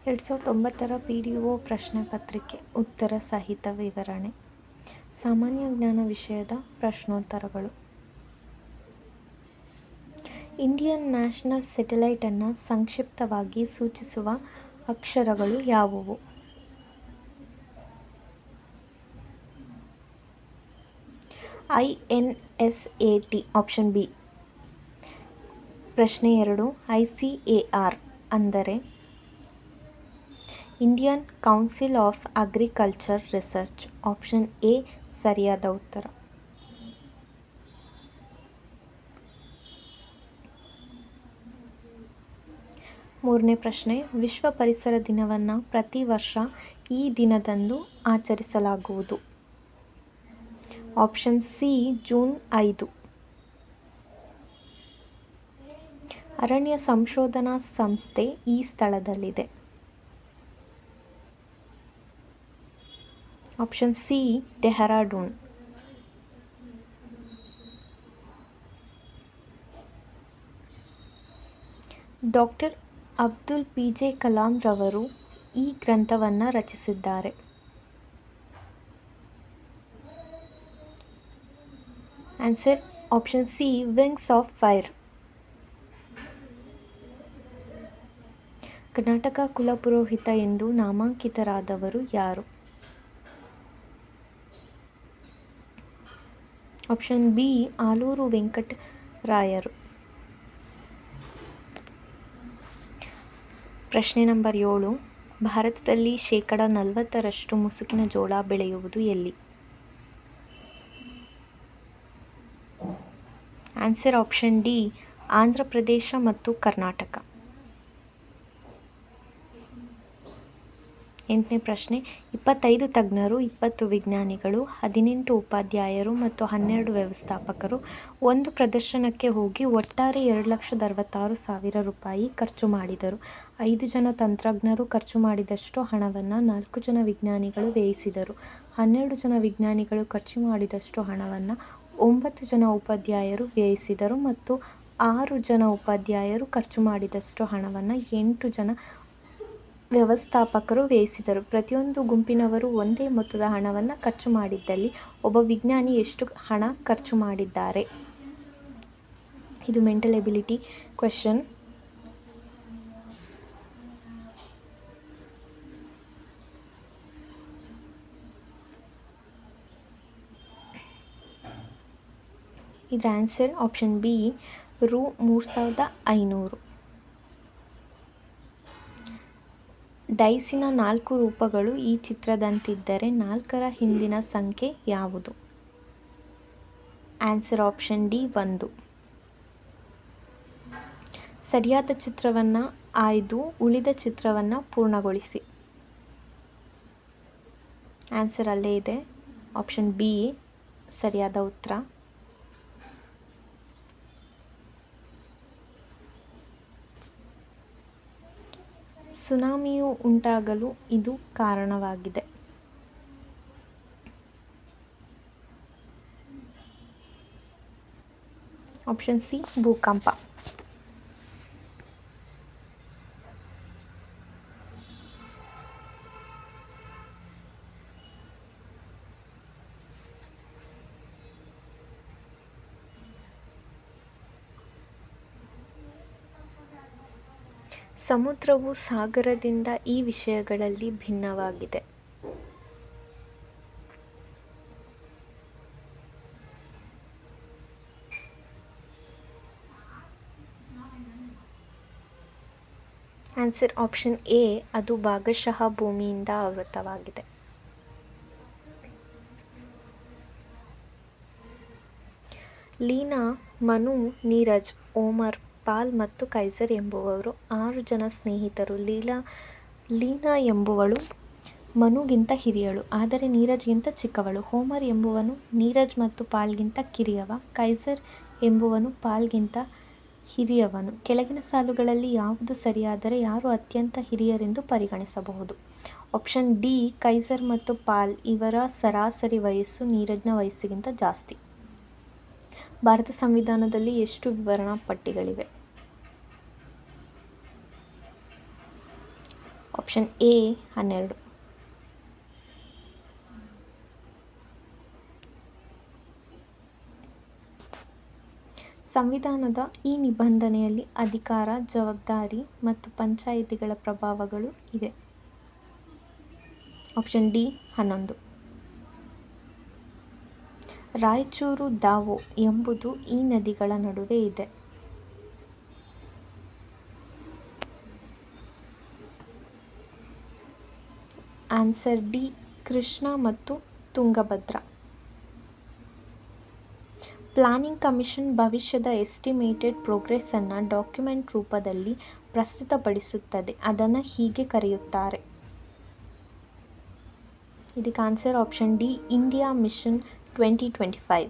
2009 PDO ಪ್ರಶ್ನೆ ಪತ್ರಿಕೆ ಉತ್ತರ ಸಹಿತ ವಿವರಣೆ. ಸಾಮಾನ್ಯ ಜ್ಞಾನ ವಿಷಯದ ಪ್ರಶ್ನೋತ್ತರಗಳು. ಇಂಡಿಯನ್ ನ್ಯಾಷನಲ್ ಸ್ಯಾಟಲೈಟನ್ನು ಸಂಕ್ಷಿಪ್ತವಾಗಿ ಸೂಚಿಸುವ ಅಕ್ಷರಗಳು ಯಾವುವು? INSAT option B. ಪ್ರಶ್ನೆ 2, ICAR ಅಂದರೆ Indian council of agriculture research. Option A ಸರಿಯಾದ ಉತ್ತರ. ಮೂರನೇ ಪ್ರಶ್ನೆ, ವಿಶ್ವ ಪರಿಸರ ದಿನವನ್ನು ಪ್ರತಿ ವರ್ಷ ಈ ದಿನದಂದು ಆಚರಿಸಲಾಗುವುದು. Option C June 5. ಅರಣ್ಯ ಸಂಶೋಧನಾ ಸಂಸ್ಥೆ ಈ ಸ್ಥಳದಲ್ಲಿದೆ. Option C Dehradun. Doctor Abdul PJ Kalam ರವರು ಈ ಗ್ರಂಥವನ್ನು ರಚಿಸಿದ್ದಾರೆ. Answer option C wings of fire. Karnataka ಕುಲಪುರೋಹಿತ ಎಂದು ನಾಮಾಂಕಿತರಾದವರು ಯಾರು? ಆಪ್ಷನ್ ಬಿ ಆಲೂರು ವೆಂಕಟರಾಯರು. ಪ್ರಶ್ನೆ ನಂಬರ್ 7, ಭಾರತದಲ್ಲಿ 40% ಮುಸುಕಿನ ಜೋಳ ಬೆಳೆಯುವುದು ಎಲ್ಲಿ? Answer option D Andhra Pradesh ಮತ್ತು ಕರ್ನಾಟಕ. 8ನೇ ಪ್ರಶ್ನೆ, 25 ತಜ್ಞರು, 20 ವಿಜ್ಞಾನಿಗಳು, 18 ಉಪಾಧ್ಯಾಯರು ಮತ್ತು 12 ವ್ಯವಸ್ಥಾಪಕರು ಒಂದು ಪ್ರದರ್ಶನಕ್ಕೆ ಹೋಗಿ ಒಟ್ಟಾರೆ 2,66,000 ರೂಪಾಯಿ ಖರ್ಚು ಮಾಡಿದರು. 5 ಜನ ತಂತ್ರಜ್ಞರು ಖರ್ಚು ಮಾಡಿದಷ್ಟು ಹಣವನ್ನು 4 ಜನ ವಿಜ್ಞಾನಿಗಳು ವ್ಯಯಿಸಿದರು. 12 ಜನ ವಿಜ್ಞಾನಿಗಳು ಖರ್ಚು ಮಾಡಿದಷ್ಟು ಹಣವನ್ನು 9 ಜನ ಉಪಾಧ್ಯಾಯರು ವ್ಯಯಿಸಿದರು ಮತ್ತು 6 ಜನ ಉಪಾಧ್ಯಾಯರು ಖರ್ಚು ಮಾಡಿದಷ್ಟು ಹಣವನ್ನು 8 ಜನ ವ್ಯವಸ್ಥಾಪಕರು ವ್ಯಯಿಸಿದರು. ಪ್ರತಿಯೊಂದು ಗುಂಪಿನವರು ಒಂದೇ ಮೊತ್ತದ ಹಣವನ್ನು ಖರ್ಚು ಮಾಡಿದ್ದಲ್ಲಿ ಒಬ್ಬ ವಿಜ್ಞಾನಿ ಎಷ್ಟು ಹಣ ಖರ್ಚು ಮಾಡಿದ್ದಾರೆ? ಇದು ಮೆಂಟಲ್ ಎಬಿಲಿಟಿ ಕ್ವೆಶ್ಚನ್. ಇದರ ಆನ್ಸರ್ ಆಪ್ಷನ್ ಬಿ ರೂ. 3,500. ಡೈಸಿನ 4 ರೂಪಗಳು ಈ ಚಿತ್ರದಂತಿದ್ದರೆ 4ರ ಹಿಂದಿನ ಸಂಖ್ಯೆ ಯಾವುದು? Answer option D 1. ಸರಿಯಾದ ಚಿತ್ರವನ್ನು ಆಯ್ದು ಉಳಿದ ಚಿತ್ರವನ್ನು ಪೂರ್ಣಗೊಳಿಸಿ. ಆನ್ಸರ್ ಅಲ್ಲೇ ಇದೆ. ಆಪ್ಷನ್ ಬಿ ಸರಿಯಾದ ಉತ್ತರ. ಸುನಾಮಿಯು ಉಂಟಾಗಲು ಇದು ಕಾರಣವಾಗಿದೆ. ಆಪ್ಷನ್ ಸಿ ಭೂಕಂಪ. ಸಮುದ್ರವು ಸಾಗರದಿಂದ ಈ ವಿಷಯಗಳಲ್ಲಿ ಭಿನ್ನವಾಗಿದೆ. ಆನ್ಸರ್ ಆಪ್ಷನ್ ಎ ಅದು ಭಾಗಶಃ ಭೂಮಿಯಿಂದ ಆವೃತವಾಗಿದೆ. ಲೀನಾ, ಮನು, ನೀರಜ್, ಓಮರ್, ಪಾಲ್ ಮತ್ತು ಕೈಸರ್ ಎಂಬುವವರು 6 ಜನ ಸ್ನೇಹಿತರು. ಲೀನಾ ಎಂಬುವಳು ಮನುಗಿಂತ ಹಿರಿಯಳು ಆದರೆ ನೀರಜ್ಗಿಂತ ಚಿಕ್ಕವಳು. ಹೋಮರ್ ಎಂಬುವನು ನೀರಜ್ ಮತ್ತು ಪಾಲ್ಗಿಂತ ಕಿರಿಯವ. ಕೈಸರ್ ಎಂಬುವನು ಪಾಲ್ಗಿಂತ ಹಿರಿಯವನು. ಕೆಳಗಿನ ಸಾಲುಗಳಲ್ಲಿ ಯಾವುದು ಸರಿಯಾದರೆ ಯಾರು ಅತ್ಯಂತ ಹಿರಿಯರೆಂದು ಪರಿಗಣಿಸಬಹುದು? ಆಪ್ಷನ್ ಡಿ ಕೈಸರ್ ಮತ್ತು ಪಾಲ್ ಇವರ ಸರಾಸರಿ ವಯಸ್ಸು ನೀರಜ್ನ ವಯಸ್ಸಿಗಿಂತ ಜಾಸ್ತಿ. ಭಾರತ ಸಂವಿಧಾನದಲ್ಲಿ ಎಷ್ಟು ವಿವರಣಾ ಪಟ್ಟಿಗಳಿವೆ? Option A 12. ಸಂವಿಧಾನದ ಈ ನಿಬಂಧನೆಯಲ್ಲಿ ಅಧಿಕಾರ, ಜವಾಬ್ದಾರಿ ಮತ್ತು ಪಂಚಾಯಿತಿಗಳ ಪ್ರಭಾವಗಳು ಇವೆ. Option D 11. ರಾಯಚೂರು ದಾವೋ ಎಂಬುದು ಈ ನದಿಗಳ ನಡುವೆ ಇದೆ. ಆನ್ಸರ್ ಡಿ ಕೃಷ್ಣ ಮತ್ತು ತುಂಗಭದ್ರಾ. ಪ್ಲಾನಿಂಗ್ ಕಮಿಷನ್ ಭವಿಷ್ಯದ ಎಸ್ಟಿಮೇಟೆಡ್ ಪ್ರೋಗ್ರೆಸ್ಸನ್ನು ಡಾಕ್ಯುಮೆಂಟ್ ರೂಪದಲ್ಲಿ ಪ್ರಸ್ತುತಪಡಿಸುತ್ತದೆ. ಅದನ್ನು ಹೀಗೆ ಕರೆಯುತ್ತಾರೆ. ಇದಕ್ಕೆ answer option D India mission 2025.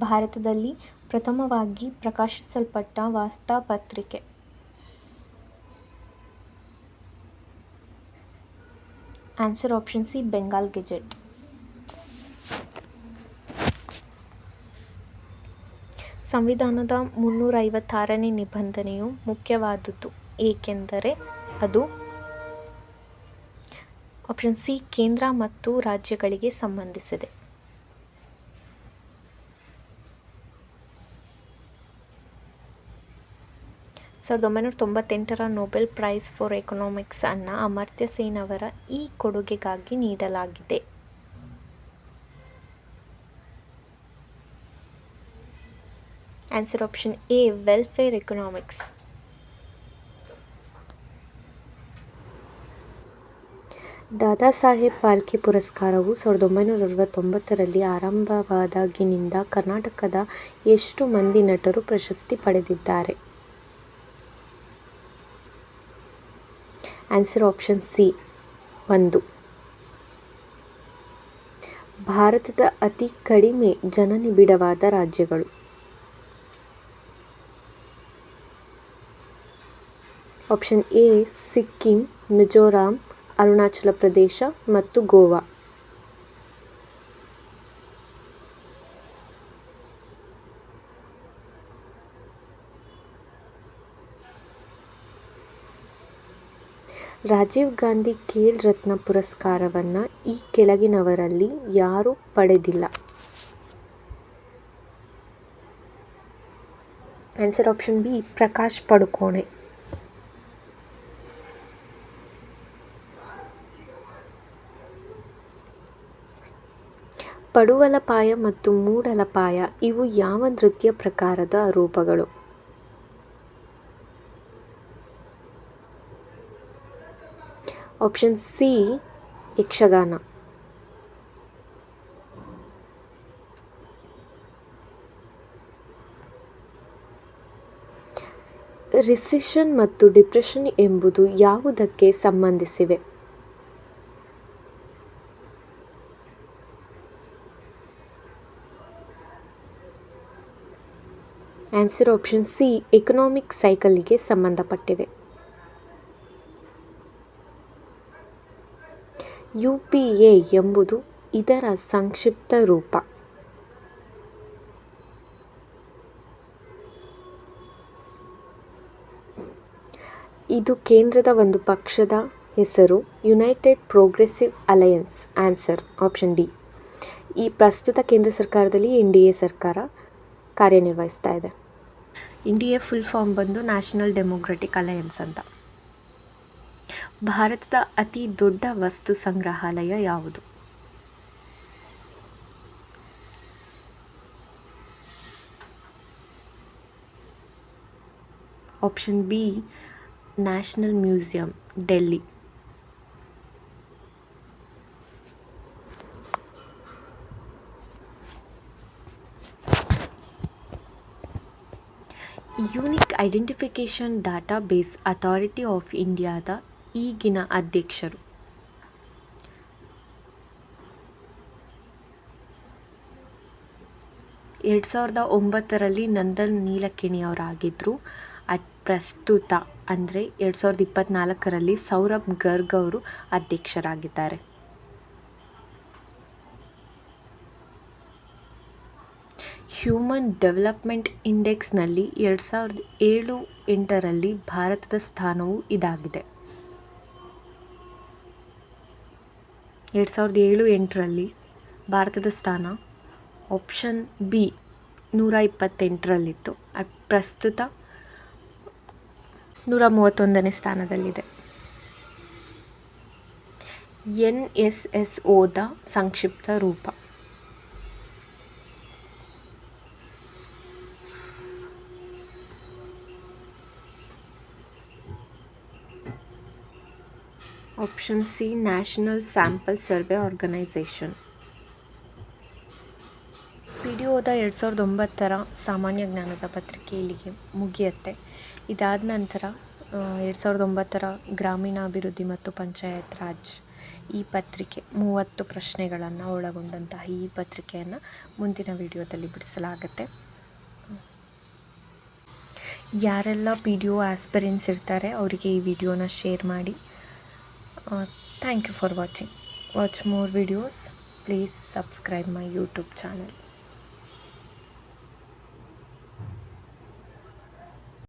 ಭಾರತದಲ್ಲಿ ಪ್ರಥಮವಾಗಿ ಪ್ರಕಾಶಿಸಲ್ಪಟ್ಟ ವಾರ್ತಾಪತ್ರಿಕೆ. Answer option C Bengal gazette. ಸಂವಿಧಾನದ 356ನೇ ನಿಬಂಧನೆಯು ಮುಖ್ಯವಾದುದು ಏಕೆಂದರೆ ಅದು ಆಪ್ಷನ್ ಸಿ ಕೇಂದ್ರ ಮತ್ತು ರಾಜ್ಯಗಳಿಗೆ ಸಂಬಂಧಿಸಿದೆ. ಸಾವಿರದ 1998ರ ನೊಬೆಲ್ ಪ್ರೈಸ್ ಫಾರ್ ಎಕನಾಮಿಕ್ಸ್ ಅನ್ನು ಅಮರ್ತ್ಯ ಸೇನ್ ಅವರ ಈ ಕೊಡುಗೆಗಾಗಿ ನೀಡಲಾಗಿದೆ. Answer option A welfare economics. Dada Saheb Phalke ಪುರಸ್ಕಾರವು 1969ರಲ್ಲಿ ಆರಂಭವಾದಾಗಿನಿಂದ ಕರ್ನಾಟಕದ ಎಷ್ಟು ಮಂದಿ ನಟರು ಪ್ರಶಸ್ತಿ ಪಡೆದಿದ್ದಾರೆ? Answer option C 1. ಭಾರತದ ಅತಿ ಕಡಿಮೆ ಜನನಿಬಿಡವಾದ ರಾಜ್ಯಗಳು. ಆಪ್ಷನ್ ಎ ಸಿಕ್ಕಿಂ, ಮಿಜೋರಾಂ, ಅರುಣಾಚಲ ಪ್ರದೇಶ ಮತ್ತು ಗೋವಾ. ರಾಜೀವ್ ಗಾಂಧಿ ಖೇಲ್ ರತ್ನ ಪುರಸ್ಕಾರವನ್ನು ಈ ಕೆಳಗಿನವರಲ್ಲಿ ಯಾರೂ ಪಡೆದಿಲ್ಲ? Answer option B Prakash Padukone. ಪಡುವಲಪಾಯ ಮತ್ತು ಮೂಡಲಪಾಯ ಇವು ಯಾವ ನೃತ್ಯ ಪ್ರಕಾರದ ರೂಪಗಳು? Option C Yakshagana. ರಿಸೆಷನ್ ಮತ್ತು ಡಿಪ್ರೆಷನ್ ಎಂಬುದು ಯಾವುದಕ್ಕೆ ಸಂಬಂಧಿಸಿವೆ? ಆನ್ಸರ್ ಆಪ್ಷನ್ ಸಿ ಎಕನಾಮಿಕ್ ಸೈಕಲ್ಗೆ ಸಂಬಂಧಪಟ್ಟಿವೆ. UPA ಎಂಬುದು ಇದರ ಸಂಕ್ಷಿಪ್ತ ರೂಪ. ಇದು ಕೇಂದ್ರದ ಒಂದು ಪಕ್ಷದ ಹೆಸರು, United progressive alliance. Answer option D. ಈ ಪ್ರಸ್ತುತ ಕೇಂದ್ರ ಸರ್ಕಾರದಲ್ಲಿ NDA ಸರ್ಕಾರ ಕಾರ್ಯನಿರ್ವಹಿಸ್ತಾ ಇದೆ. NDA ಫುಲ್ ಫಾರ್ಮ್ ಬಂದು ನ್ಯಾಷನಲ್ ಡೆಮೊಕ್ರೆಟಿಕ್ ಅಲಯನ್ಸ್ ಅಂತ. ಭಾರತದ ಅತಿ ದೊಡ್ಡ ವಸ್ತು ಸಂಗ್ರಹಾಲಯ ಯಾವುದು? Option B national museum, Delhi. Unique identification database authority of ಇಂಡಿಯಾದ ಈಗಿನ ಅಧ್ಯಕ್ಷರು? ಎರಡು 2009ರಲ್ಲಿ ನಂದನ್ ನೀಲಕೇಣಿಯವರಾಗಿದ್ದರು. ಪ್ರಸ್ತುತ ಅಂದರೆ 2024ರಲ್ಲಿ ಸೌರಭ್ ಗರ್ಗ್ ಅವರು ಅಧ್ಯಕ್ಷರಾಗಿದ್ದಾರೆ. ಹ್ಯೂಮನ್ ಡೆವಲಪ್ಮೆಂಟ್ ಇಂಡೆಕ್ಸ್ನಲ್ಲಿ 2007-8ರಲ್ಲಿ ಭಾರತದ ಸ್ಥಾನವು ಇದಾಗಿದೆ. 2007-8ರಲ್ಲಿ ಭಾರತದ ಸ್ಥಾನ ಆಪ್ಷನ್ ಬಿ 128ರಲ್ಲಿತ್ತು. ಪ್ರಸ್ತುತ 131ನೇ ಸ್ಥಾನದಲ್ಲಿದೆ. NSSOದ ಸಂಕ್ಷಿಪ್ತ ರೂಪ. Option C national sample survey organisation. PDOದ 2009ರ ಸಾಮಾನ್ಯ ಜ್ಞಾನದ ಪತ್ರಿಕೆ ಇಲ್ಲಿಗೆ ಮುಗಿಯುತ್ತೆ. ಇದಾದ ನಂತರ 2009ರ ಗ್ರಾಮೀಣಾಭಿವೃದ್ಧಿ ಮತ್ತು ಪಂಚಾಯತ್ ರಾಜ್ ಈ ಪತ್ರಿಕೆ 30 ಪ್ರಶ್ನೆಗಳನ್ನು ಒಳಗೊಂಡಂತಹ ಈ ಪತ್ರಿಕೆಯನ್ನು ಮುಂದಿನ ವಿಡಿಯೋದಲ್ಲಿ ಬಿಡಿಸಲಾಗುತ್ತೆ. ಯಾರೆಲ್ಲ PDO ಆಸ್ಪಿರೆಂಟ್ಸ್ ಇರ್ತಾರೆ ಅವರಿಗೆ ಈ ವಿಡಿಯೋನ ಶೇರ್ ಮಾಡಿ. Thank you for watching. Watch more videos. Please subscribe my YouTube channel.